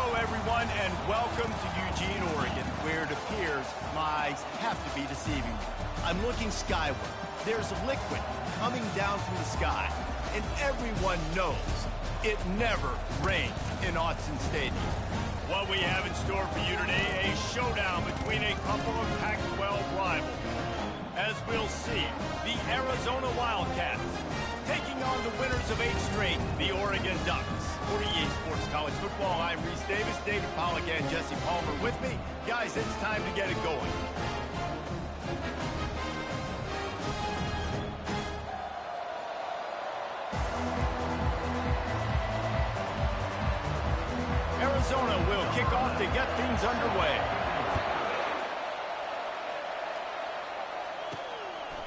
Hello, everyone, and welcome to Eugene, Oregon, where it appears my eyes have to be deceiving me. I'm looking skyward. There's liquid coming down from the sky, and everyone knows it never rains in Autzen Stadium. What we have in store for you today, a showdown between a couple of Pac-12 rivals. As we'll see, the Arizona Wildcats taking on the winners of 8 straight, the Oregon Ducks. For EA Sports College Football, I'm Reese Davis, David Pollack, and Jesse Palmer with me. Guys, it's time to get it going. Arizona will kick off to get things underway.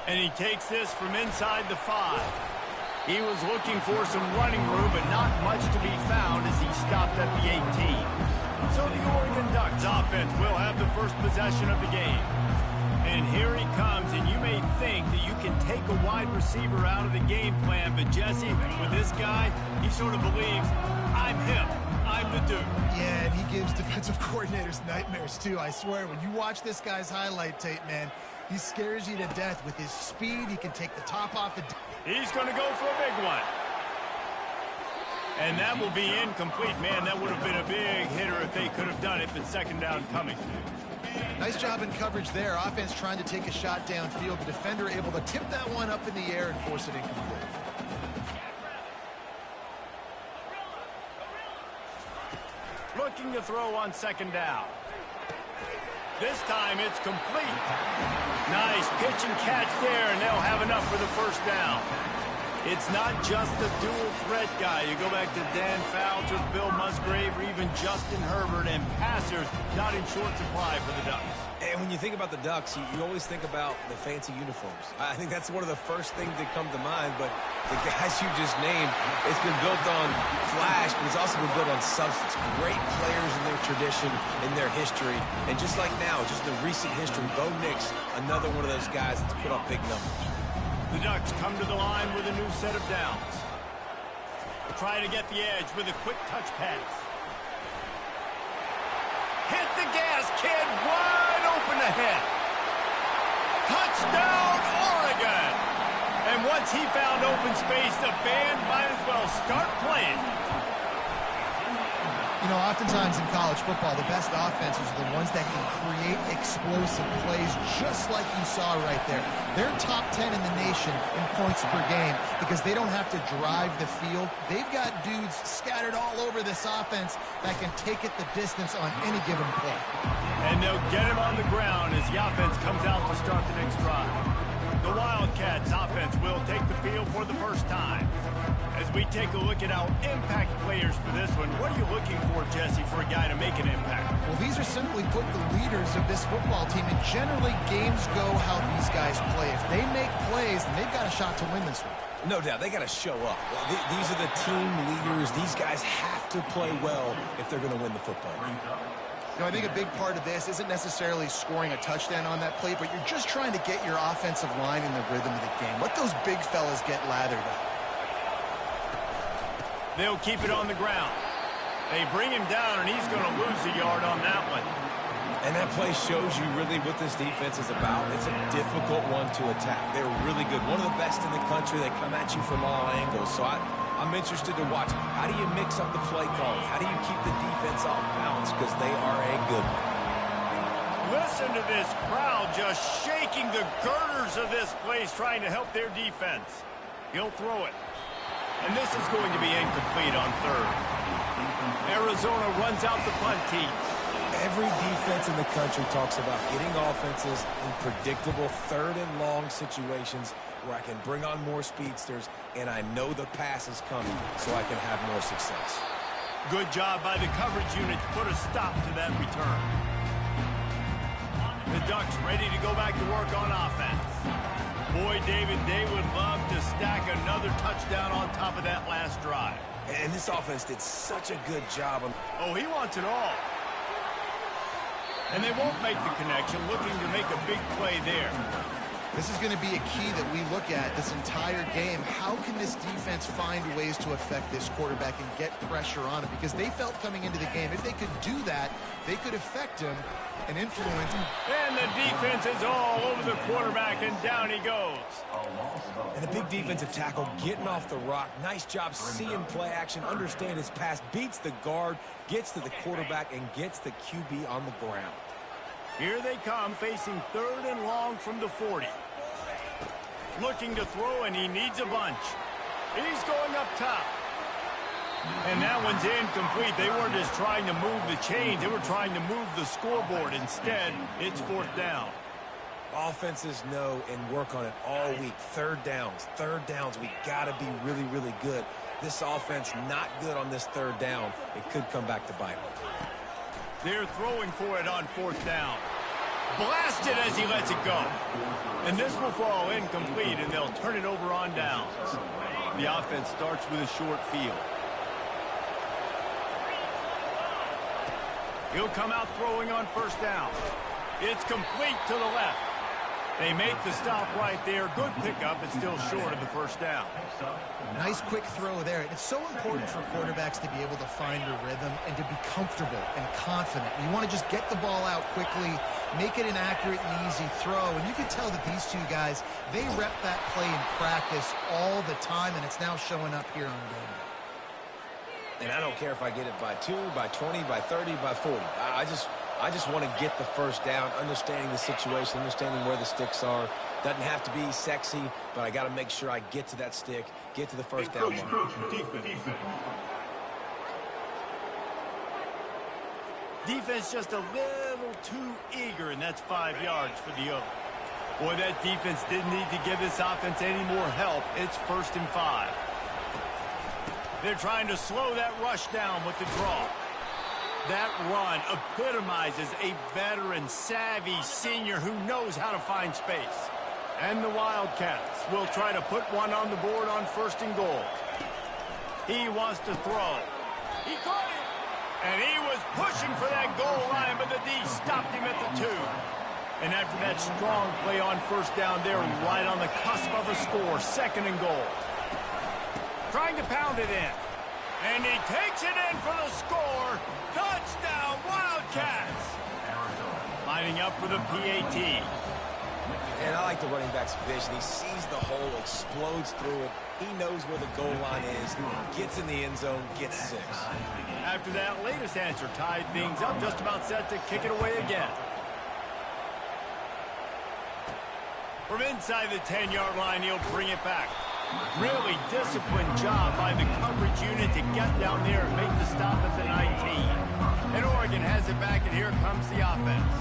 And he takes this from inside the 5. He was looking for some running room, but not much to be found as he stopped at the 18. So the Oregon Ducks offense will have the first possession of the game. And here he comes, and you may think that you can take a wide receiver out of the game plan, but Jesse, with this guy, he sort of believes, I'm him. I'm the dude. Yeah, and he gives defensive coordinators nightmares, too. I swear, when you watch this guy's highlight tape, man, he scares you to death with his speed. He can take the top off the... He's going to go for a big one. And that will be incomplete. Man, that would have been a big hitter if they could have done it, but second down coming. Nice job in coverage there. Offense trying to take a shot downfield. The defender able to tip that one up in the air and force it incomplete. Looking to throw on second down. This time it's complete. Nice pitch and catch there, and they'll have enough for the first down. It's not just the dual threat guy. You go back to Dan Fouts or Bill Musgrave or even Justin Herbert, and passers not in short supply for the Ducks. And when you think about the Ducks, you always think about the fancy uniforms. I think that's one of the first things that come to mind, but the guys you just named, it's been built on flash, but it's also been built on substance. Great players in their tradition, in their history, and just like now, just the recent history, Bo Nix, another one of those guys that's put up big numbers. The Ducks come to the line with a new set of downs. Trying to get the edge with a quick touch pass. Hit the gas, kid, wide open ahead. Touchdown, Oregon! And once he found open space, the band might as well start playing. You know, oftentimes in college football, the best offenses are the ones that can create explosive plays, just like you saw right there. They're top 10 in the nation in points per game because they don't have to drive the field. They've got dudes scattered all over this offense that can take it the distance on any given play. And they'll get him on the ground as the offense comes out to start the next drive. The Wildcats offense will take the field for the first time. As we take a look at our impact players for this one, what are you looking for, Jesse, for a guy to make an impact? Well, these are simply put the leaders of this football team, and generally games go how these guys play. If they make plays, then they've got a shot to win this one. No doubt, they got to show up. These are the team leaders. These guys have to play well if they're going to win the football game. You know, I think a big part of this isn't necessarily scoring a touchdown on that play, but you're just trying to get your offensive line in the rhythm of the game. Let those big fellas get lathered up. They'll keep it on the ground. They bring him down, and he's going to lose a yard on that one. And that play shows you really what this defense is about. It's a difficult one to attack. They're really good. One of the best in the country. They come at you from all angles. So I'm interested to watch. How do you mix up the play calling? How do you keep the defense off balance? Because they are a good one. Listen to this crowd just shaking the girders of this place, trying to help their defense. He'll throw it. And this is going to be incomplete on third. Arizona runs out the punt team. Every defense in the country talks about getting offenses in predictable third and long situations where I can bring on more speedsters and I know the pass is coming so I can have more success. Good job by the coverage unit to put a stop to that return. The Ducks ready to go back to work on offense. Boy, David, they would love to stack another touchdown on top of that last drive. And this offense did such a good job. Oh, he wants it all. And they won't make the connection, looking to make a big play there. This is going to be a key that we look at this entire game. How can this defense find ways to affect this quarterback and get pressure on him? Because they felt coming into the game, if they could do that, they could affect him and influence him. And the defense is all over the quarterback, and down he goes. And a big defensive tackle getting off the rock. Nice job seeing play action, understand his pass, beats the guard, gets to the quarterback, and gets the QB on the ground. Here they come, facing 3rd and long from the 40. Looking to throw, and he needs a bunch. He's going up top. And that one's incomplete. They weren't just trying to move the chains. They were trying to move the scoreboard. Instead, it's 4th down. Offenses know and work on it all week. Third downs. We got to be really, really good. This offense not good on this 3rd down. It could come back to bite them. They're throwing for it on 4th down. Blasted as he lets it go. And this will fall incomplete, and they'll turn it over on downs. The offense starts with a short field. He'll come out throwing on 1st down. It's complete to the left. They make the stop right there. Good pickup, but still short of the 1st down. Nice quick throw there. It's so important for quarterbacks to be able to find a rhythm and to be comfortable and confident. You want to just get the ball out quickly, make it an accurate and easy throw. And you can tell that these two guys, they rep that play in practice all the time, and it's now showing up here on game. And I don't care if I get it by 2, by 20, by 30, by 40. I just want to get the 1st down, understanding the situation, understanding where the sticks are. Doesn't have to be sexy, but I got to make sure I get to that stick, get to the 1st down mark. Defense just a little too eager, and that's 5 yards for the Oak. Boy, that defense didn't need to give this offense any more help. It's 1st and 5. They're trying to slow that rush down with the draw. That run epitomizes a veteran, savvy senior who knows how to find space. And the Wildcats will try to put one on the board on 1st and goal. He wants to throw. He caught it. And he was pushing for that goal line, but the D stopped him at the 2. And after that strong play on 1st down, they're right on the cusp of a score. 2nd and goal. Trying to pound it in. And he takes it in for the score. Touchdown, Wildcats. Lining up for the PAT. And I like the running back's vision. He sees the hole, explodes through it. He knows where the goal line is, gets in the end zone, gets 6. After that latest answer tied things up, just about set to kick it away again. From inside the 10-yard line, he'll bring it back. Really disciplined job by the coverage unit to get down there and make the stop at the 19. And Oregon has it back, and here comes the offense.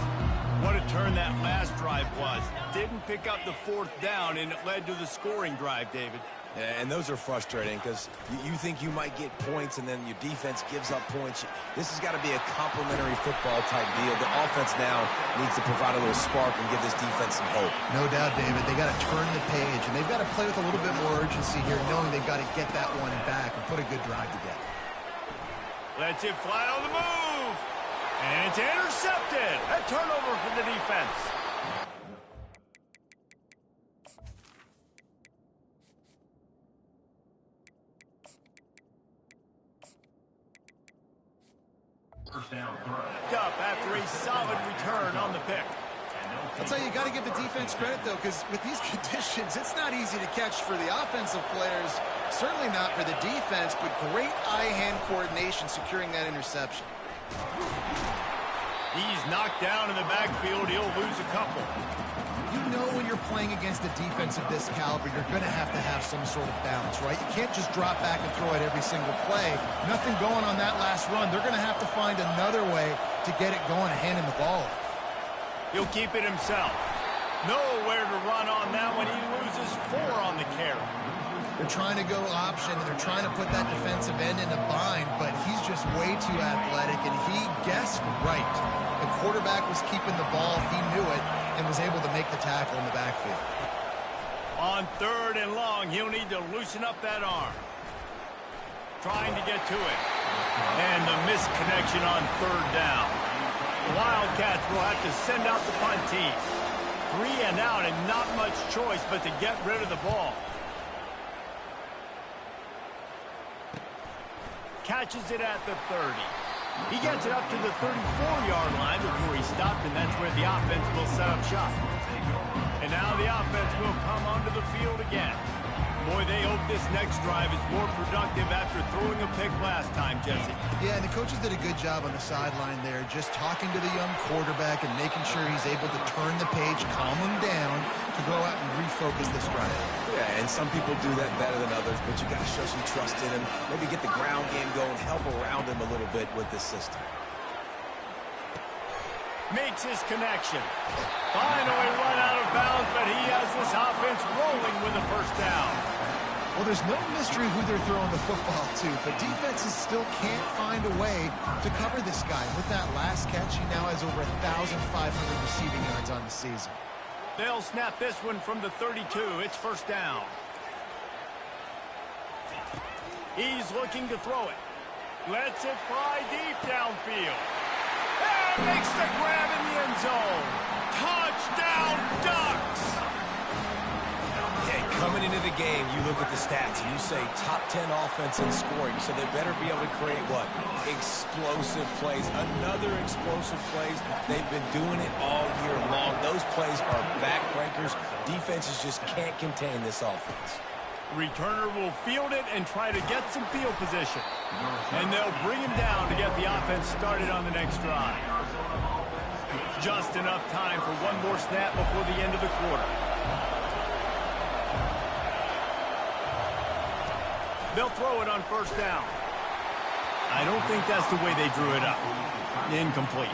What a turn that last drive was. Didn't pick up the 4th down, and it led to the scoring drive, David. Yeah, and those are frustrating because you think you might get points, and then your defense gives up points. This has got to be a complementary football type deal. The offense now needs to provide a little spark and give this defense some hope. No doubt, David. They got to turn the page, and they've got to play with a little bit more urgency here, knowing they've got to get that one back and put a good drive together. Lets it fly on the move. And it's intercepted. A turnover for the defense. Up after a solid return on the pick. I'll tell you, you got to give the defense credit, though, because with these conditions, it's not easy to catch for the offensive players. Certainly not for the defense, but great eye-hand coordination securing that interception. He's knocked down in the backfield. He'll lose a couple. You know when you're playing against a defense of this caliber, you're going to have some sort of balance, right? You can't just drop back and throw it every single play. Nothing going on that last run. They're going to have to find another way to get it going and hand him the ball. He'll keep it himself. Nowhere to run on that one. He loses 4 on the carry. They're trying to go option, and they're trying to put that defensive end in a bind, but he's just way too athletic, and he guessed right. The quarterback was keeping the ball. He knew it and was able to make the tackle in the backfield. On 3rd and long, he'll need to loosen up that arm. Trying to get to it. And the misconnection on 3rd down. The Wildcats will have to send out the punt team. 3 and out and not much choice but to get rid of the ball. Catches it at the 30. He gets it up to the 34-yard line before he stopped, and that's where the offense will set up shop. And now the offense will come onto the field again. Boy, they hope this next drive is more productive after throwing a pick last time, Jesse. Yeah, and the coaches did a good job on the sideline there, just talking to the young quarterback and making sure he's able to turn the page, calm him down, to go out and refocus this drive. Yeah, and some people do that better than others, but you got to show some trust in him. Maybe get the ground game going, help around him a little bit with this system. Makes his connection. Finally run out of bounds, but he has this offense rolling with a first down. Well, there's no mystery who they're throwing the football to, but defenses still can't find a way to cover this guy. With that last catch, he now has over 1,500 receiving yards on the season. They'll snap this one from the 32. It's first down. He's looking to throw it. Lets it fly deep downfield. And makes the grab in the end zone. Touchdown, Ducks! Yeah, coming into the game, you look at the stats and you say top 10 offense in scoring, so they better be able to create what? Explosive plays. Another explosive plays. They've been doing it all year long. Those plays are backbreakers. Defenses just can't contain this offense. Returner will field it and try to get some field position. And they'll bring him down to get the offense started on the next drive. Just enough time for one more snap before the end of the quarter. They'll throw it on first down. I don't think that's the way they drew it up. Incomplete.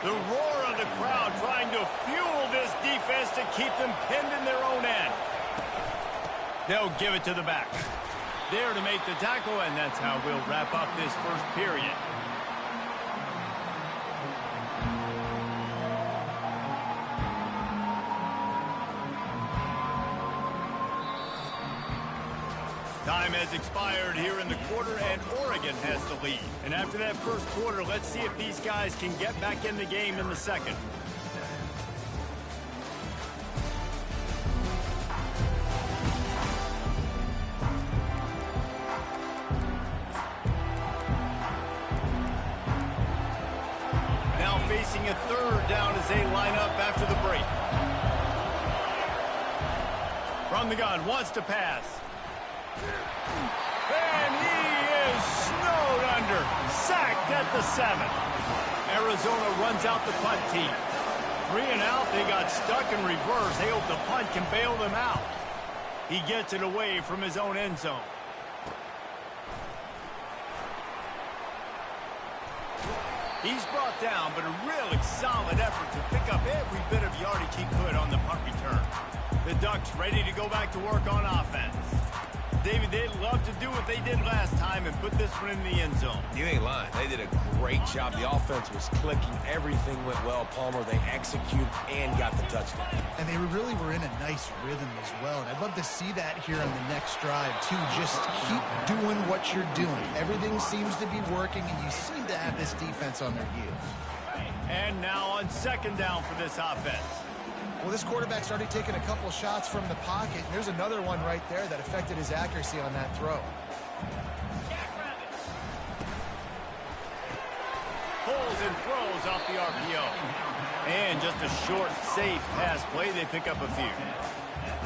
The roar of the crowd trying to fuel this defense to keep them pinned in their own end. They'll give it to the back. There to make the tackle, and that's how we'll wrap up this first period. Time has expired here in the quarter, and Oregon has the lead. And after that first quarter, let's see if these guys can get back in the game in the second. Facing a third down as they line up after the break. From the gun, wants to pass. And he is snowed under. Sacked at the 7. Arizona runs out the punt team. 3 and out, they got stuck in reverse. They hope the punt can bail them out. He gets it away from his own end zone. He's brought down, but a really solid effort to pick up every bit of yardage he could on the punt return. The Ducks ready to go back to work on offense. David, they'd love to do what they did last time and put this one in the end zone. You ain't lying. They did a great job. The offense was clicking. Everything went well. Palmer, they executed and got the touchdown. And they really were in a nice rhythm as well. And I'd love to see that here on the next drive, too. Just keep doing what you're doing. Everything seems to be working, and you seem to have this defense on their heels. And now on second down for this offense. Well, this quarterback's already taken a couple shots from the pocket. And there's another one right there that affected his accuracy on that throw. Pulls and throws off the RPO. And just a short, safe pass play. They pick up a few.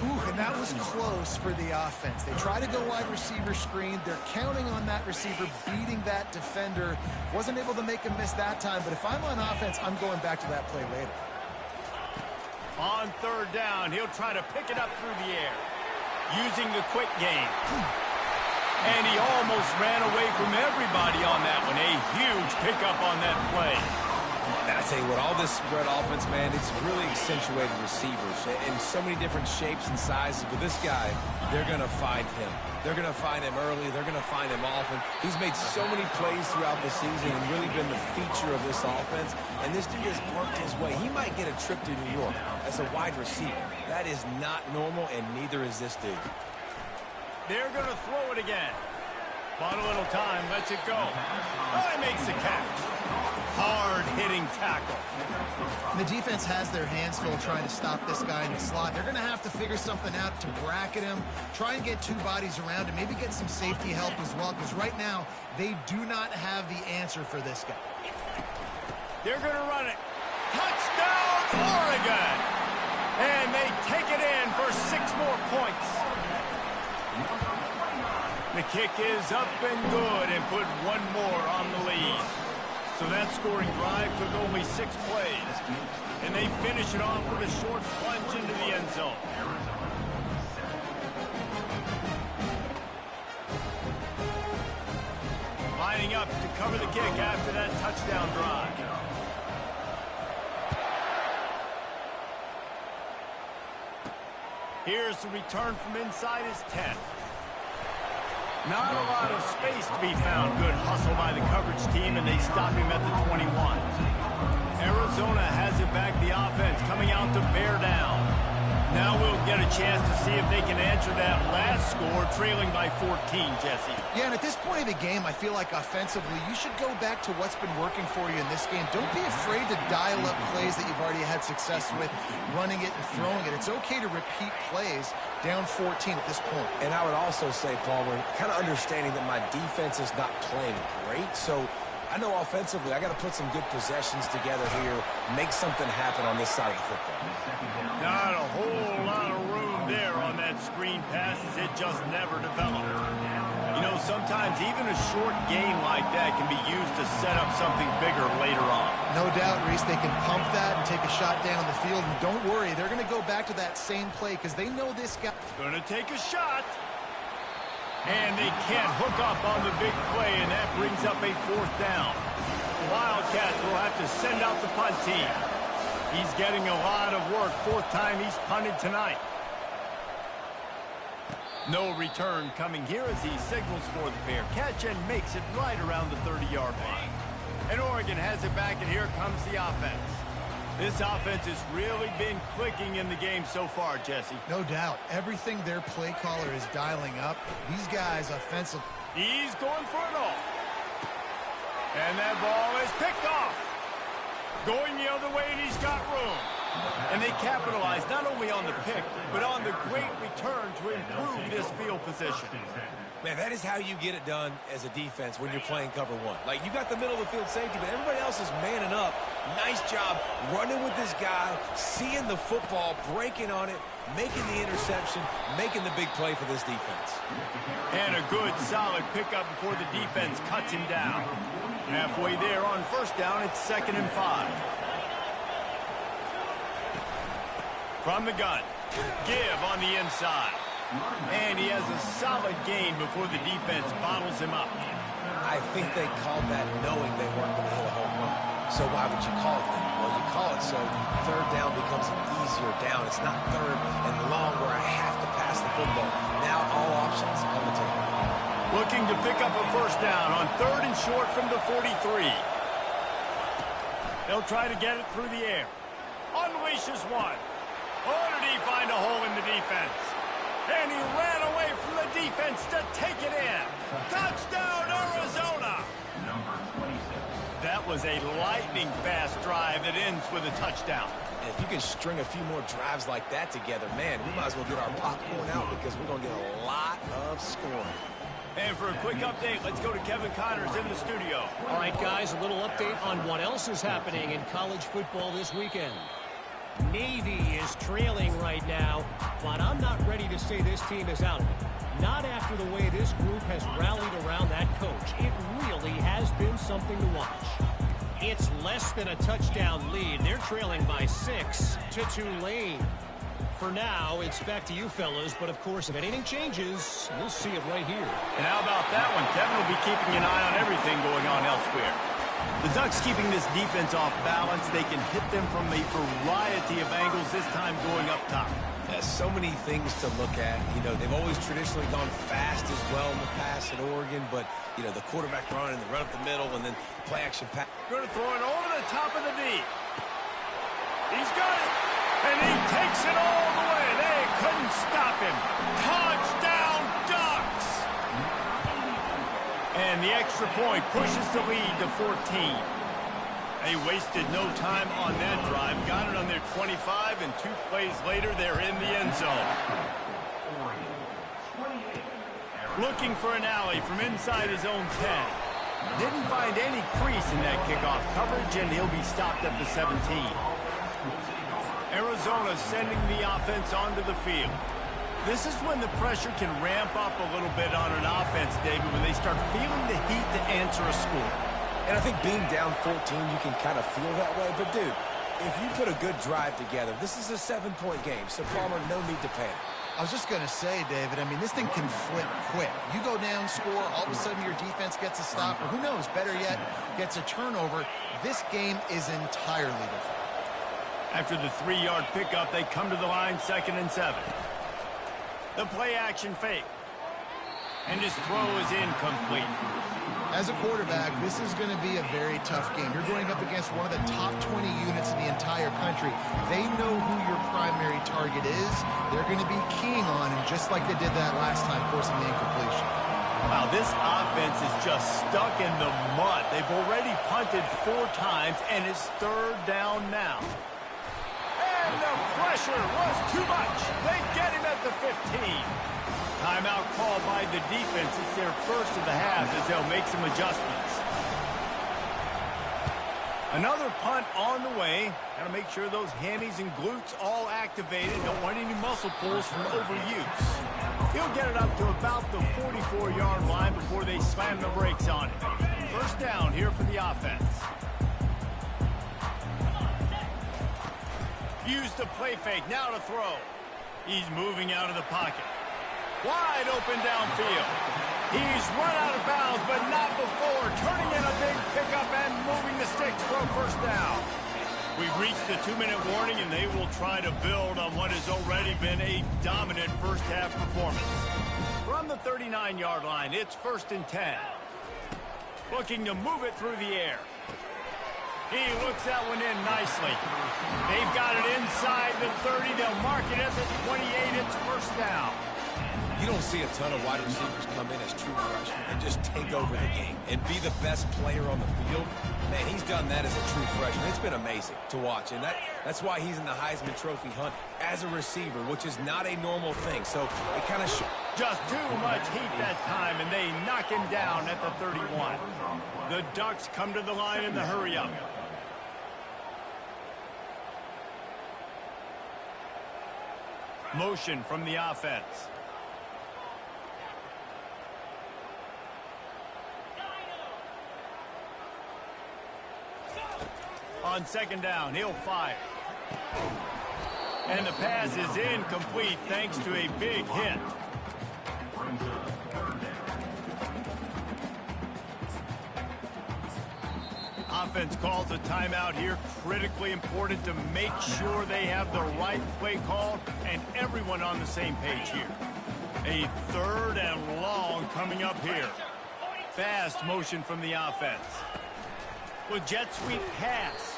Ooh, and that was close for the offense. They try to go wide receiver screen. They're counting on that receiver beating that defender. Wasn't able to make him miss that time, but if I'm on offense, I'm going back to that play later. On third down, he'll try to pick it up through the air, using the quick game. And he almost ran away from everybody on that one. A huge pickup on that play. And I tell you what, all this spread offense, man, it's really accentuated receivers in so many different shapes and sizes. But this guy, they're going to find him. They're going to find him early. They're going to find him often. He's made so many plays throughout the season and really been the feature of this offense. And this dude has worked his way. He might get a trip to New York as a wide receiver. That is not normal, and neither is this dude. They're going to throw it again. Bought a little time, lets it go. Oh, he makes the catch. Hard-hitting tackle. And the defense has their hands full trying to stop this guy in the slot. They're going to have to figure something out to bracket him, try and get two bodies around him, maybe get some safety help as well, because right now they do not have the answer for this guy. They're going to run it. Touchdown, Oregon! And they take it in for 6 more points. The kick is up and good and put 1 more on the lead. So that scoring drive took only 6 plays. And they finish it off with a short plunge into the end zone. Lining up to cover the kick after that touchdown drive. Here's the return from inside his 10. Not a lot of space to be found. Good hustle by the coverage team, and they stop him at the 21. Arizona has it back, the offense coming out to bear down. Now we'll get a chance to see if they can answer that last score, trailing by 14, Jesse. Yeah, and at this point of the game, I feel like offensively, you should go back to what's been working for you in this game. Don't be afraid to dial up plays that you've already had success with, running it and throwing it. It's okay to repeat plays down 14 at this point. And I would also say, Palmer, kind of understanding that my defense is not playing great, so I know offensively I got to put some good possessions together here, make something happen on this side of the football. Not a whole lot of room there on that screen pass as it just never developed. You know, sometimes even a short gain like that can be used to set up something bigger later on. No doubt, Reese, they can pump that and take a shot down the field. And don't worry, they're going to go back to that same play because they know this guy. Going to take a shot. And they can't hook up on the big play, and that brings up a 4th down. The Wildcats will have to send out the punt team. He's getting a lot of work. 4th time he's punted tonight. No return coming here as he signals for the fair catch and makes it right around the 30-yard line. And Oregon has it back, and here comes the offense. This offense has really been clicking in the game so far, Jesse. No doubt. Everything their play caller is dialing up. These guys offensive. He's going for it all. And that ball is picked off. Going the other way, and he's got room. And they capitalize not only on the pick, but on the great return to improve this field position. Man, that is how you get it done as a defense when you're playing cover 1. Like, you got the middle of the field safety, but everybody else is manning up. Nice job running with this guy, seeing the football, breaking on it, making the interception, making the big play for this defense. And a good, solid pickup before the defense cuts him down. Halfway there on 1st down, it's 2nd and 5. From the gun, give on the inside. And he has a solid gain before the defense bottles him up. I think they called that knowing they weren't going to hit a home run. So why would you call it that? Well, you call it so 3rd down becomes an easier down. It's not 3rd and long where I have to pass the football. Now all options on the table. Looking to pick up a 1st down on 3rd and short from the 43. They'll try to get it through the air. Unleashes one. Oh, did he find a hole in the defense? And he ran away from the defense to take it in. Touchdown, Arizona! That was a lightning-fast drive that ends with a touchdown. And if you can string a few more drives like that together, man, we might as well get our popcorn out because we're going to get a lot of scoring. And for a quick update, let's go to Kevin Connors in the studio. All right, guys, a little update on what else is happening in college football this weekend. Navy is trailing right now, but I'm not ready to say this team is out of it. Not after the way this group has rallied around that coach. It really has been something to watch. It's less than a touchdown lead. They're trailing by 6 to Tulane. For now, it's back to you fellas, but of course, if anything changes, you'll see it right here. And how about that one? Kevin will be keeping an eye on everything going on elsewhere. The Ducks keeping this defense off balance. They can hit them from a variety of angles, this time going up top. Yeah, so many things to look at. You know, they've always traditionally gone fast as well in the pass at Oregon, but, you know, the quarterback run and the run up the middle and then play action pass. Going to throw it over the top of the D. He's got it. And he takes it all the way. They couldn't stop him. Touchdown, Ducks! And the extra point pushes the lead to 14. They wasted no time on that drive. Got it on their 25, and 2 plays later, they're in the end zone. Looking for an alley from inside his own 10. Didn't find any crease in that kickoff coverage, and he'll be stopped at the 17. Arizona sending the offense onto the field. This is when the pressure can ramp up a little bit on an offense, David, when they start feeling the heat to answer a score. And I think being down 14, you can kind of feel that way. But, dude, if you put a good drive together, this is a 7-point game. So, Palmer, no need to panic. I was just going to say, David, I mean, this thing can flip quick. You go down, score, all of a sudden your defense gets a stop, or who knows, better yet, gets a turnover. This game is entirely different. After the 3-yard pickup, they come to the line, 2nd and 7. The play-action fake. And his throw is incomplete. As a quarterback, this is going to be a very tough game. You're going up against one of the top 20 units in the entire country. They know who your primary target is. They're going to be keying on him, just like they did that last time, forcing the incompletion. Wow, this offense is just stuck in the mud. They've already punted 4 times, and it's 3rd down now. And the pressure was too much. They get him at the 15. Timeout called by the defense. It's their first of the half as they'll make some adjustments. Another punt on the way. Got to make sure those hammies and glutes all activated. Don't want any muscle pulls from overuse. He'll get it up to about the 44-yard line before they slam the brakes on it. First down here for the offense. Use the play fake. Now to throw. He's moving out of the pocket. Wide open downfield. He's run out of bounds, but not before. Turning in a big pickup and moving the sticks for a first down. We've reached the 2-minute warning, and they will try to build on what has already been a dominant first-half performance. From the 39-yard line, it's 1st and 10. Looking to move it through the air. He looks that one in nicely. They've got it inside the 30. They'll mark it at the 28. It's first down. You don't see a ton of wide receivers come in as true freshmen and just take over the game and be the best player on the field. Man, he's done that as a true freshman. It's been amazing to watch, and that's why he's in the Heisman Trophy hunt as a receiver, which is not a normal thing. So it kind of just too much heat that time, and they knock him down at the 31. The Ducks come to the line in the hurry-up. Motion from the offense. On 2nd down, he'll fire. And the pass is incomplete thanks to a big hit. Offense calls a timeout here. Critically important to make sure they have the right play called and everyone on the same page here. A 3rd and long coming up here. Fast motion from the offense. With jet sweep pass.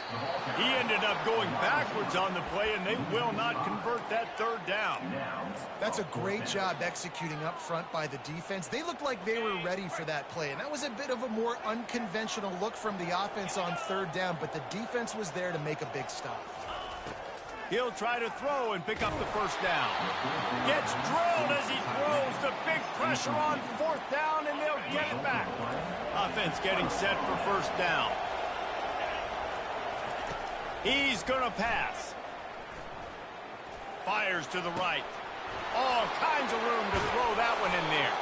He ended up going backwards on the play, and they will not convert that 3rd down. That's a great job executing up front by the defense. They looked like they were ready for that play, and that was a bit of a more unconventional look from the offense on 3rd down, but the defense was there to make a big stop. He'll try to throw and pick up the first down. Gets drilled as he throws. The big pressure on 4th down, and they'll get it back. Offense getting set for first down. He's going to pass. Fires to the right. All kinds of room to throw that one in there.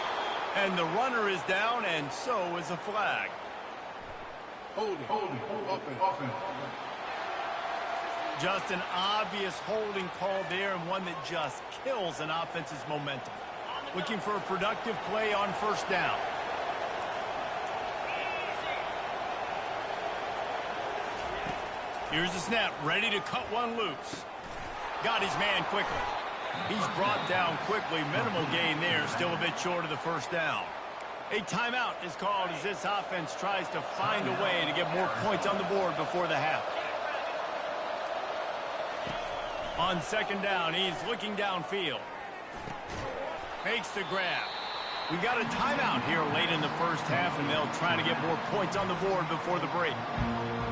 And the runner is down, and so is a flag. Holding, open. Just an obvious holding call there, and one that just kills an offense's momentum. Looking for a productive play on first down. Here's the snap, ready to cut one loose. Got his man quickly. He's brought down quickly. Minimal gain there, still a bit short of the first down. A timeout is called as this offense tries to find a way to get more points on the board before the half. On 2nd down, he's looking downfield. Makes the grab. We got a timeout here late in the first half, and they'll try to get more points on the board before the break.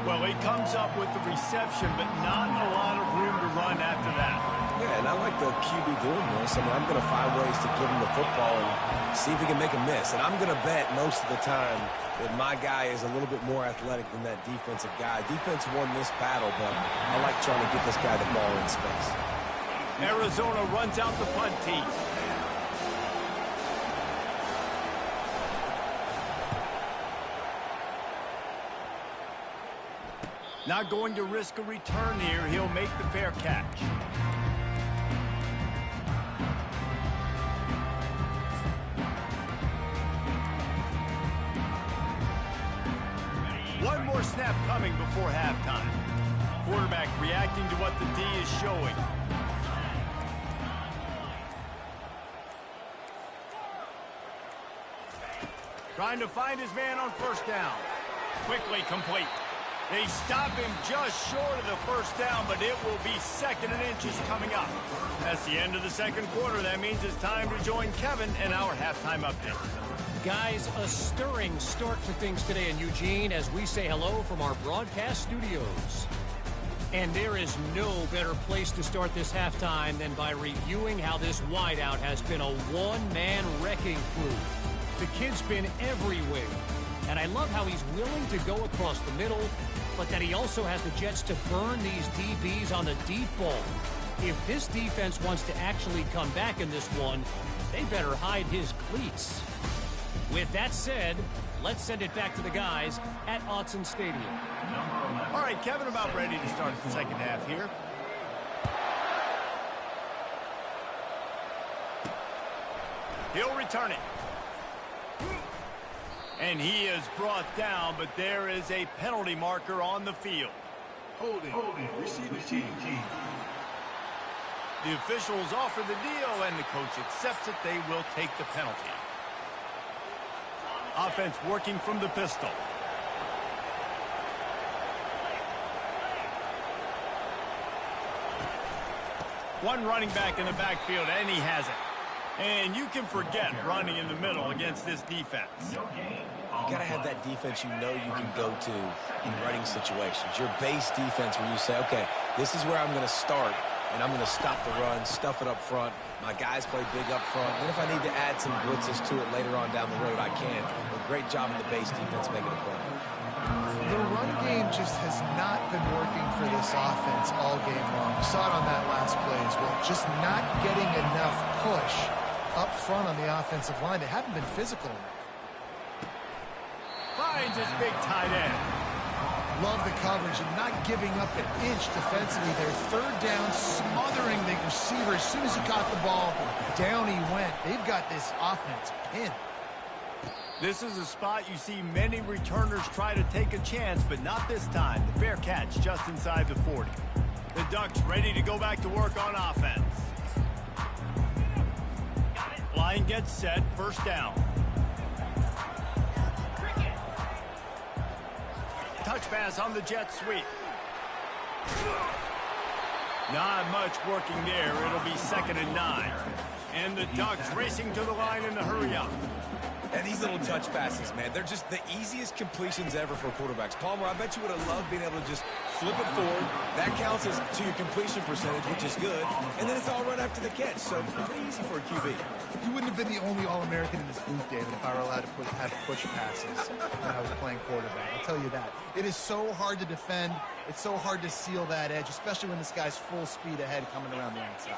Well, he comes up with the reception, but not a lot of room to run after that. Yeah, and I like the QB doing this. I mean, I'm going to find ways to give him the football and see if he can make a miss. And I'm going to bet most of the time that my guy is a little bit more athletic than that defensive guy. Defense won this battle, but I like trying to get this guy the ball in space. Arizona runs out the punt team. Not going to risk a return here. He'll make the fair catch. One more snap coming before halftime. Quarterback reacting to what the D is showing. Trying to find his man on first down. Quickly complete. They stop him just short of the first down, but it will be 2nd and inches coming up. That's the end of the second quarter. That means it's time to join Kevin in our halftime update. Guys, a stirring start to things today in Eugene as we say hello from our broadcast studios. And there is no better place to start this halftime than by reviewing how this wideout has been a one-man wrecking crew. The kid's been everywhere. And I love how he's willing to go across the middle, but that he also has the jets to burn these DBs on the deep ball. If this defense wants to actually come back in this one, they better hide his cleats. With that said, let's send it back to the guys at Autzen Stadium. All right, Kevin, about ready to start the second half here. He'll return it. And he is brought down, but there is a penalty marker on the field. Holding. Receiving team. The officials offer the deal, and the coach accepts it. They will take the penalty. Offense working from the pistol. One running back in the backfield, and he has it. And you can forget running in the middle against this defense. You got to have that defense you know you can go to in running situations. Your base defense where you say, okay, this is where I'm going to start, and I'm going to stop the run, stuff it up front. My guys play big up front. Then if I need to add some blitzes to it later on down the road, I can. But great job in the base defense making a play. The run game just has not been working for this offense all game long. We saw it on that last play as well. Just not getting enough push up front on the offensive line. They haven't been physical enough. Finds his big tight end. Love the coverage and not giving up an inch defensively. They're third down, smothering the receiver. As soon as he caught the ball, down he went. They've got this offense pinned. This is a spot you see many returners try to take a chance, but not this time. The fair catch just inside the 40. The Ducks ready to go back to work on offense. Line gets set, first down. Touch pass on the jet sweep. Not much working there. It'll be 2nd and 9. And the Ducks racing to the line in a hurry up. And these little touch passes, man, they're just the easiest completions ever for quarterbacks. Palmer, I bet you would have loved being able to just flip it forward. That counts as to your completion percentage, which is good. And then it's all right after the catch, so pretty easy for a QB. You wouldn't have been the only All-American in this booth, David, if I were allowed to have push passes when I was playing quarterback. I'll tell you that. It is so hard to defend. It's so hard to seal that edge, especially when this guy's full speed ahead coming around the outside.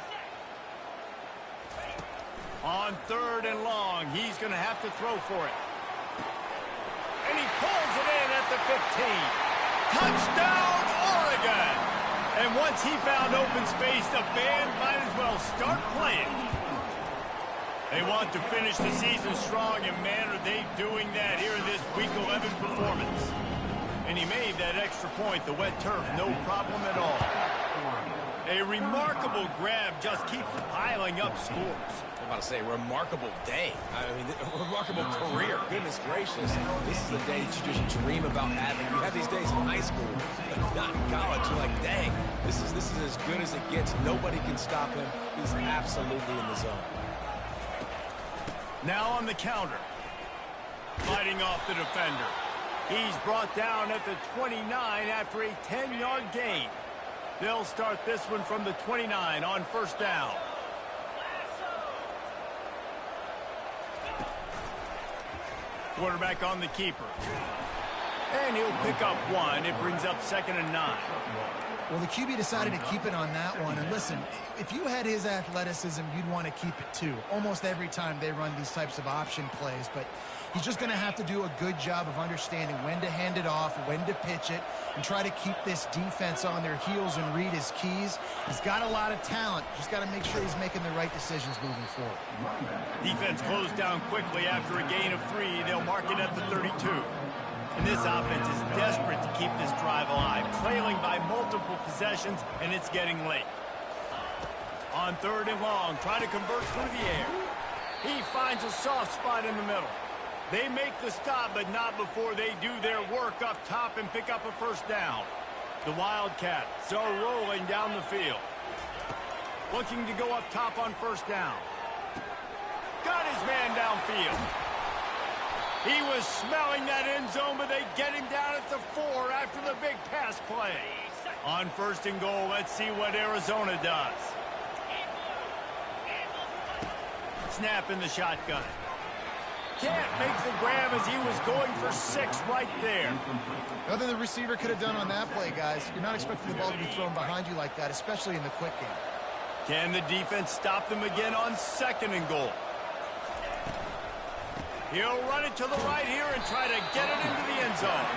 On 3rd and long, he's going to have to throw for it. And he pulls it in at the 15. Touchdown, Oregon! And once he found open space, the band might as well start playing. They want to finish the season strong, and man, are they doing that here in this Week 11 performance. And he made that extra point, the wet turf, no problem at all. A remarkable grab just keeps piling up scores. I'm about to say, remarkable day. I mean, a remarkable career. Goodness gracious. This is the day that you just dream about having. You have these days in high school, but not in college. You're like, dang, this is as good as it gets. Nobody can stop him. He's absolutely in the zone. Now on the counter. Fighting off the defender. He's brought down at the 29 after a 10-yard gain. They'll start this one from the 29 on first down. Quarterback on the keeper. And he'll pick up one. It brings up 2nd and 9. Well, the QB decided to keep it on that one. And listen, if you had his athleticism, you'd want to keep it too. Almost every time they run these types of option plays. But he's just going to have to do a good job of understanding when to hand it off, when to pitch it, and try to keep this defense on their heels and read his keys. He's got a lot of talent. Just got to make sure he's making the right decisions moving forward. Defense closed down quickly after a gain of 3. They'll mark it at the 32. And this offense is desperate to keep this drive alive, trailing by multiple possessions, and it's getting late. On 3rd and long, trying to convert through the air. He finds a soft spot in the middle. They make the stop, but not before they do their work up top and pick up a first down. The Wildcats are rolling down the field. Looking to go up top on first down. Got his man downfield. He was smelling that end zone, but they get him down at the 4 after the big pass play. On 1st and goal, let's see what Arizona does. Snap in the shotgun. Can't make the grab as he was going for 6 right there. Nothing the receiver could have done on that play, guys. You're not expecting the ball to be thrown behind you like that, especially in the quick game. Can the defense stop them again on 2nd and goal? He'll run it to the right here and try to get it into the end zone.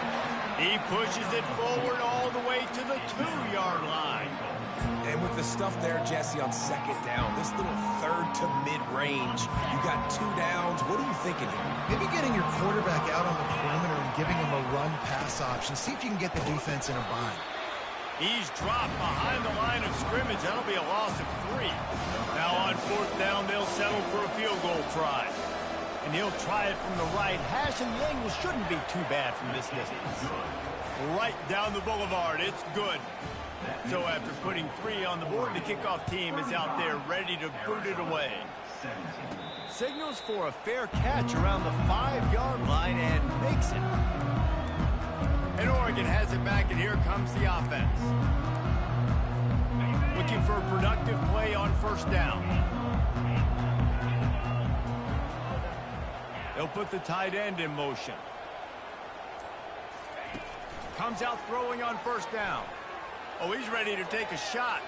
He pushes it forward all the way to the 2-yard line. And with the stuff there, Jesse, on 2nd down, this little 3rd to mid-range, you got 2 downs. What are you thinking here? Maybe getting your quarterback out on the perimeter and giving him a run-pass option. See if you can get the defense in a bind. He's dropped behind the line of scrimmage. That'll be a loss of 3. Now on 4th down, they'll settle for a field goal try. And he'll try it from the right hash, and the angle shouldn't be too bad from this distance. Right down the boulevard. It's good. So after putting 3 on the board, the kickoff team is out there ready to boot it away. Signals for a fair catch around the 5-yard line and makes it. And Oregon has it back, and here comes the offense. Looking for a productive play on first down. They'll put the tight end in motion. Comes out throwing on first down. Oh, he's ready to take a shot.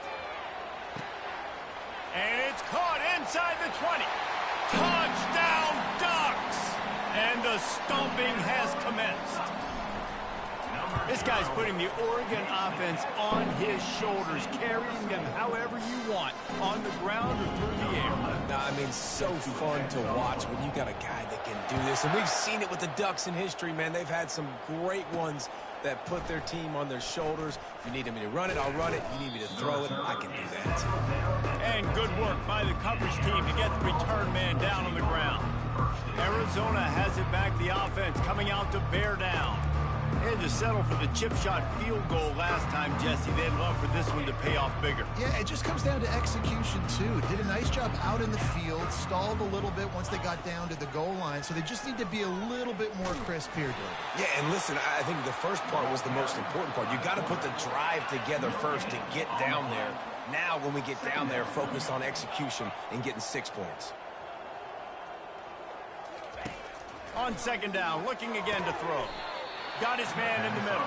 And it's caught inside the 20. Touchdown, Ducks! And the stomping has commenced. This guy's putting the Oregon offense on his shoulders, carrying them however you want, on the ground or through the air. I mean, so fun to watch when you got a guy that can do this. And we've seen it with the Ducks in history, man. They've had some great ones that put their team on their shoulders. If you need me to run it, I'll run it. You need me to throw it, I can do that. And good work by the coverage team to get the return man down on the ground. Arizona has it back, the offense coming out to bear down. They had to settle for the chip shot field goal last time, Jesse. They'd love for this one to pay off bigger. Yeah, it just comes down to execution, too. Did a nice job out in the field, stalled a little bit once they got down to the goal line, so they just need to be a little bit more crisp here, David. Yeah, and listen, I think the first part was the most important part. You got to put the drive together first to get down there. Now, when we get down there, focus on execution and getting 6 points. On 2nd down, looking again to throw. Got his man in the middle.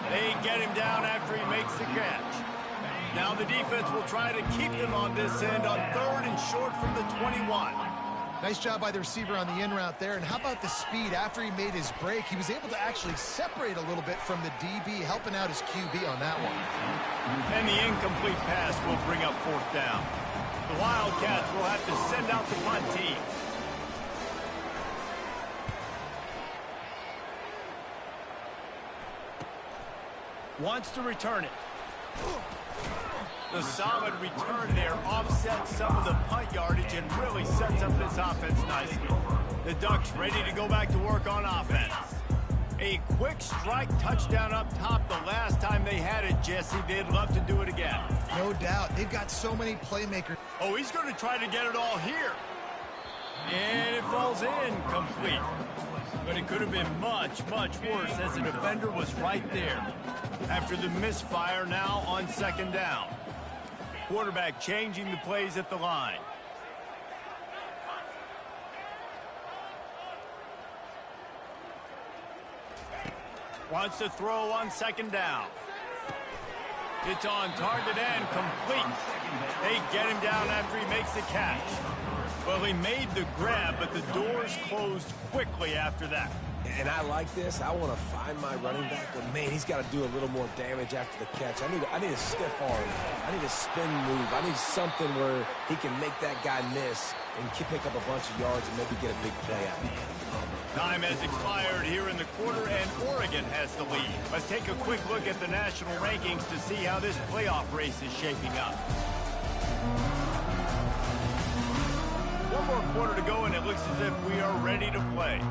They get him down after he makes the catch. Now the defense will try to keep them on this end on 3rd and short from the 21. Nice job by the receiver on the in route there. And how about the speed after he made his break? He was able to actually separate a little bit from the DB, helping out his QB on that one. And the incomplete pass will bring up 4th down. The Wildcats will have to send out the punt team. Wants to return it. The solid return there offsets some of the punt yardage and really sets up this offense nicely. The Ducks ready to go back to work on offense. A quick strike touchdown up top the last time they had it, Jesse. They'd love to do it again. No doubt. They've got so many playmakers. Oh, he's going to try to get it all here. And it falls in complete. But it could have been much, much worse as the defender was right there. After the misfire, now on second down. Quarterback changing the plays at the line. Wants to throw on second down. It's on target and complete. They get him down after he makes the catch. Well, he made the grab, but the doors closed quickly after that. And I like this. I want to find my running back, but man, he's got to do a little more damage after the catch. I need a stiff arm. I need a spin move. I need something where he can make that guy miss and pick up a bunch of yards and maybe get a big play out of it. Time has expired here in the quarter, and Oregon has the lead. Let's take a quick look at the national rankings to see how this playoff race is shaping up. One more quarter to go, and it looks as if we are ready to play.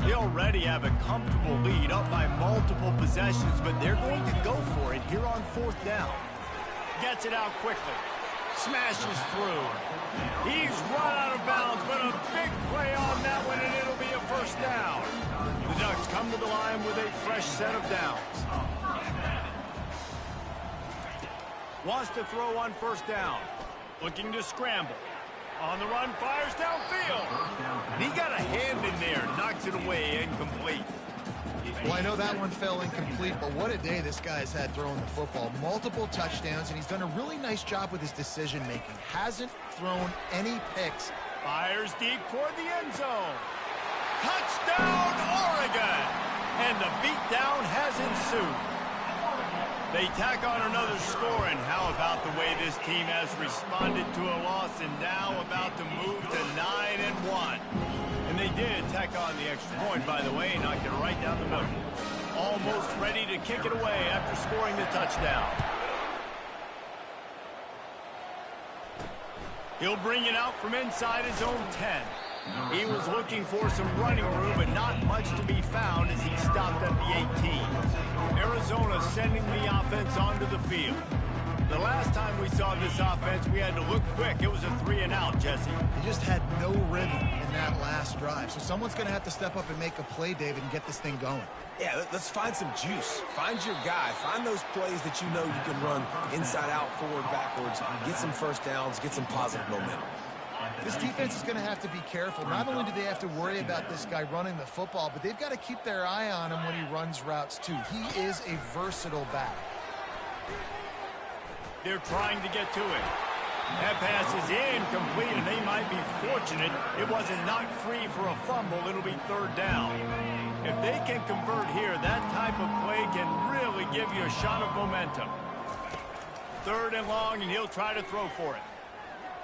They already have a comfortable lead, up by multiple possessions, but they're going to go for it here on fourth down. Gets it out quickly. Smashes through. He's run out of bounds, but a big play on that one, and it'll be a first down. The Ducks come to the line with a fresh set of downs. Wants to throw on first down. Looking to scramble. On the run, fires downfield. And he got a hand in there, knocks it away, incomplete. Well, I know that one fell incomplete, but what a day this guy's had throwing the football. Multiple touchdowns, and he's done a really nice job with his decision-making. Hasn't thrown any picks. Fires deep toward the end zone. Touchdown, Oregon! And the beatdown has ensued. They tack on another score, and how about the way this team has responded to a loss and now about to move to 9-1. And they did tack on the extra point, by the way, knocked it right down the middle. Almost ready to kick it away after scoring the touchdown. He'll bring it out from inside his own 10. He was looking for some running room, but not much to be found as he stopped at the 18. Arizona sending the offense onto the field. The last time we saw this offense, we had to look quick. It was a 3-and-out, Jesse. He just had no rhythm in that last drive. So someone's going to have to step up and make a play, David, and get this thing going. Yeah, let's find some juice. Find your guy. Find those plays that you know you can run inside out, forward, backwards. Get some first downs. Get some positive momentum. This defense is going to have to be careful. Not only do they have to worry about this guy running the football, but they've got to keep their eye on him when he runs routes, too. He is a versatile back. They're trying to get to it. That pass is incomplete, and they might be fortunate it wasn't knocked free for a fumble. It'll be third down. If they can convert here, that type of play can really give you a shot of momentum. Third and long, and he'll try to throw for it.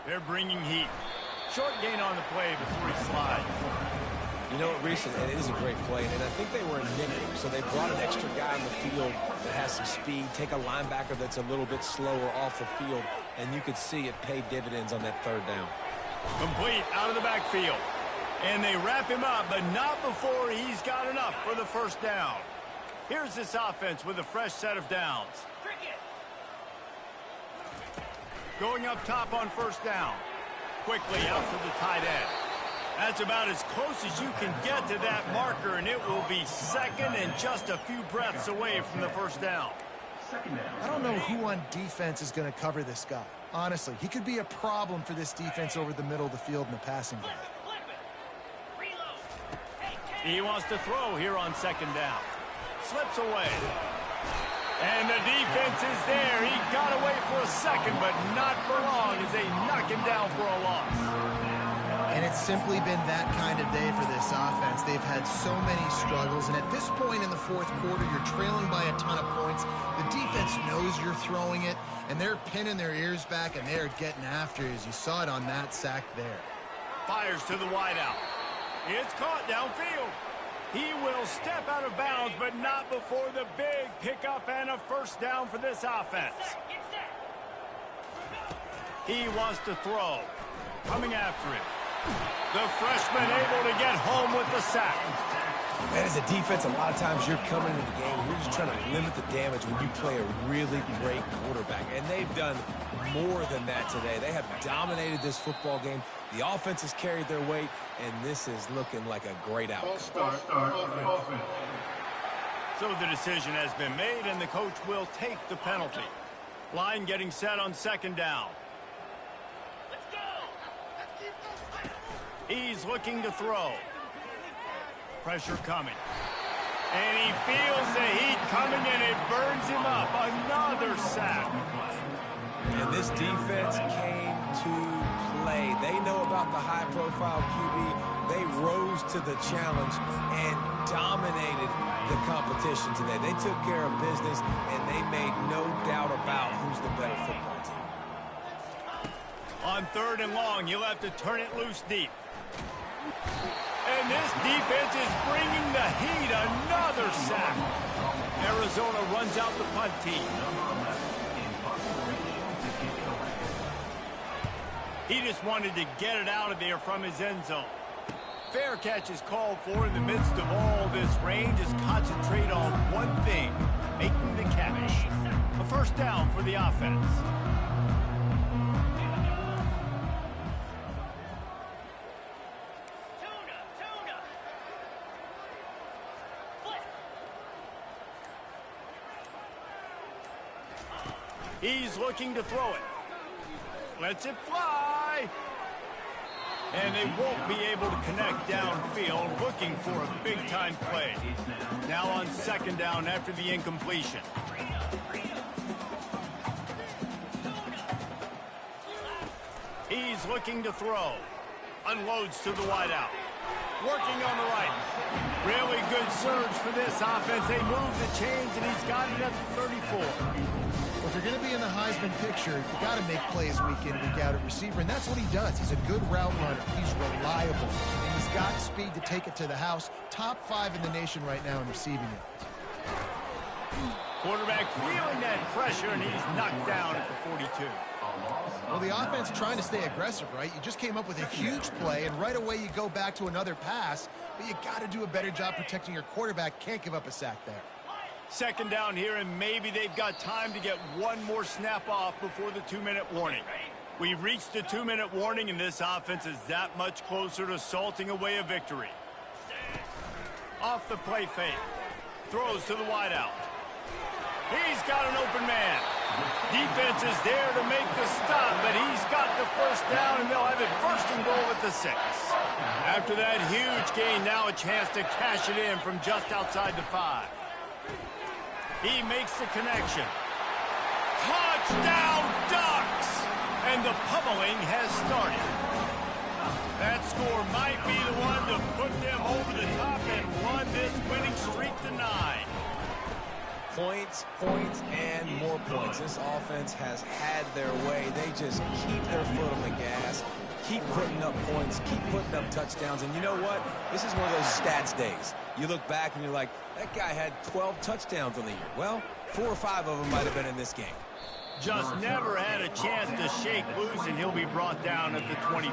They're bringing heat. Short gain on the play before he slides. You know what, Reese, and it is a great play, and I think they were in nickel, so they brought an extra guy on the field that has some speed, take a linebacker that's a little bit slower off the field, and you could see it pay dividends on that third down. Complete out of the backfield. And they wrap him up, but not before he's got enough for the first down. Here's this offense with a fresh set of downs. Going up top on first down. Quickly out for the tight end. That's about as close as you can get to that marker, and it will be second and just a few breaths away from the first down. I don't know who on defense is going to cover this guy. Honestly, he could be a problem for this defense over the middle of the field in the passing game. He wants to throw here on second down. Slips away. And the defense is there. He got away for a second, but not for long as they knock him down for a loss. And it's simply been that kind of day for this offense. They've had so many struggles, and at this point in the fourth quarter, you're trailing by a ton of points. The defense knows you're throwing it, and they're pinning their ears back, and they're getting after you, as you saw it on that sack there. Fires to the wideout. It's caught downfield. He will step out of bounds, but not before the big pickup and a first down for this offense. He wants to throw. Coming after him. The freshman able to get home with the sack. Man, as a defense, a lot of times you're coming into the game and you're just trying to limit the damage when you play a really great quarterback. And they've done more than that today. They have dominated this football game. The offense has carried their weight, and this is looking like a great outcome. So the decision has been made, and the coach will take the penalty. Line getting set on second down. Let's go. He's looking to throw. Pressure coming. And he feels the heat coming, and it burns him up. Another sack. And this defense came to play. They know about the high-profile QB. They rose to the challenge and dominated the competition today. They took care of business, and they made no doubt about who's the better football team. On third and long, you'll have to turn it loose deep. And this defense is bringing the heat. Another sack. Arizona runs out the punt team. He just wanted to get it out of there from his end zone. Fair catch is called for in the midst of all this rain. Just concentrate on one thing, making the catch. A first down for the offense. He's looking to throw it. Lets it fly. And they won't be able to connect downfield, looking for a big-time play. Now on second down after the incompletion. He's looking to throw. Unloads to the wideout. Working on the right. Really good surge for this offense. They move the chains, and he's got it at the 34. Well, if you're going to be in the Heisman picture, you got to make plays week in, week out at receiver, and that's what he does. He's a good route runner. He's reliable, and he's got speed to take it to the house. Top 5 in the nation right now in receiving it. Quarterback feeling that pressure, and he's knocked down at the 42. Well, the offense trying to stay aggressive, right? You just came up with a huge play, and right away you go back to another pass, but you got to do a better job protecting your quarterback. Can't give up a sack there. Second down here, and maybe they've got time to get one more snap off before the 2-minute warning. We've reached the 2-minute warning, and this offense is that much closer to salting away a victory. Off the play fake. Throws to the wideout. He's got an open man. Defense is there to make the stop, but he's got the first down, and they'll have it first and goal at the 6. After that huge gain, now a chance to cash it in from just outside the 5. He makes the connection. Touchdown, Ducks! And the pummeling has started. That score might be the one to put them over the top and run this winning streak to 9. Points, points, and more points. This offense has had their way. They just keep their foot on the gas, keep putting up points, keep putting up touchdowns. And you know what? This is one of those stats days. You look back and you're like, that guy had 12 touchdowns on the year. Well, 4 or 5 of them might have been in this game. Just never had a chance to shake loose, and he'll be brought down at the 24.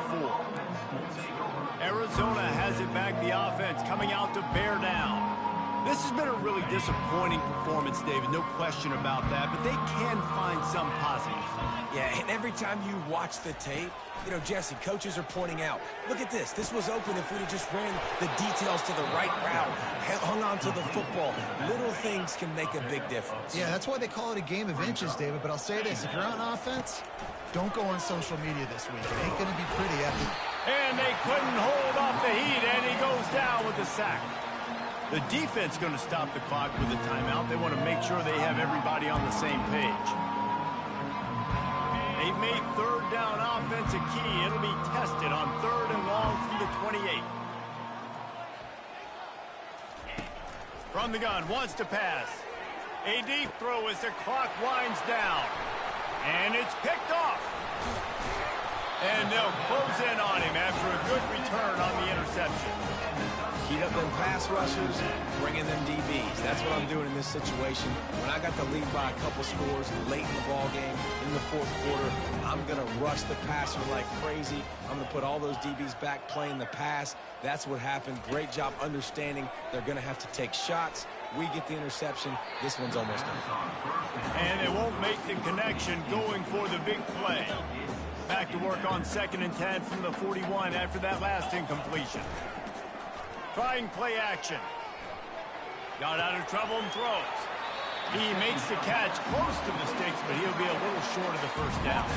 Arizona has it back, the offense coming out to bear down. This has been a really disappointing performance, David, no question about that, but they can find some positives. Yeah, and every time you watch the tape, you know, Jesse, coaches are pointing out, look at this. This was open if we'd have just ran the details to the right route, hung on to the football. Little things can make a big difference. Yeah, that's why they call it a game of inches, David, but I'll say this. If you're on offense, don't go on social media this week. It ain't going to be pretty after. And they couldn't hold off the heat, and he goes down with the sack. The defense going to stop the clock with a timeout. They want to make sure they have everybody on the same page. They've made third down offense a key. It'll be tested on third and long from the 28. From the gun, wants to pass. A deep throw as the clock winds down. And it's picked off. And they'll close in on him after a good return on the interception. Heat up them pass rushers, bring in them DBs. That's what I'm doing in this situation. When I got the lead by a couple scores late in the ball game, in the fourth quarter, I'm going to rush the passer like crazy. I'm going to put all those DBs back playing the pass. That's what happened. Great job understanding they're going to have to take shots. We get the interception. This one's almost done. And they won't make the connection going for the big play. Back to work on 2nd and 10 from the 41 after that last incompletion. Trying play action. Got out of trouble and throws. He makes the catch close to the sticks, but he'll be a little short of the first down.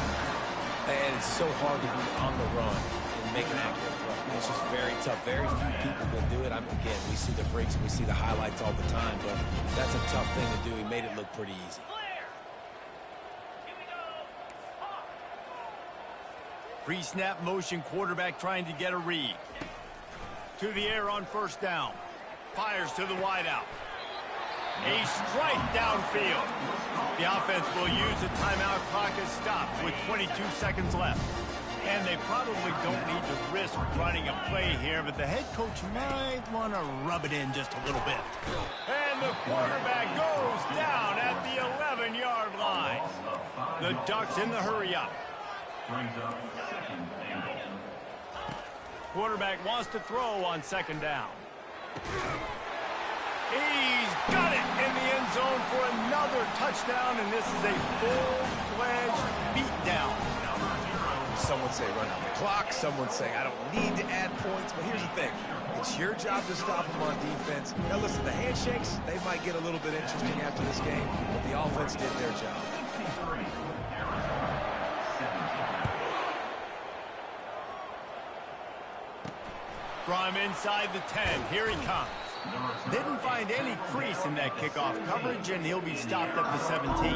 And it's so hard to be on the run and make an accurate throw. It's just very tough. Very few people can do it. Again, we see the freaks and we see the highlights all the time, but that's a tough thing to do. He made it look pretty easy. Pre-snap motion, quarterback trying to get a read. To the air on 1st down. Fires to the wideout. A strike downfield. The offense will use a timeout. Clock is stopped with 22 seconds left. And they probably don't need to risk running a play here, but the head coach might want to rub it in just a little bit. And the quarterback goes down at the 11-yard line. The Ducks in the hurry-up. Quarterback wants to throw on 2nd down. He's got it in the end zone for another touchdown, and this is a full-fledged beatdown. Some would say run out the clock. Some would say I don't need to add points. But here's the thing. It's your job to stop them on defense. Now, listen, the handshakes, they might get a little bit interesting after this game, but the offense did their job. From inside the 10, here he comes. Didn't find any crease in that kickoff coverage, and he'll be stopped at the 17.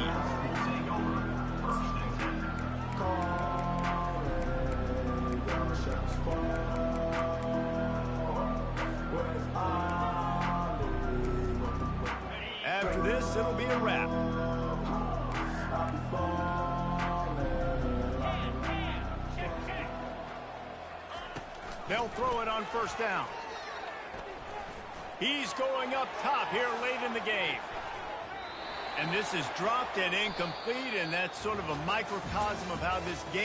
After this, it'll be a wrap. They'll throw it on 1st down. He's going up top here late in the game. And this is dropped and incomplete, and that's sort of a microcosm of how this game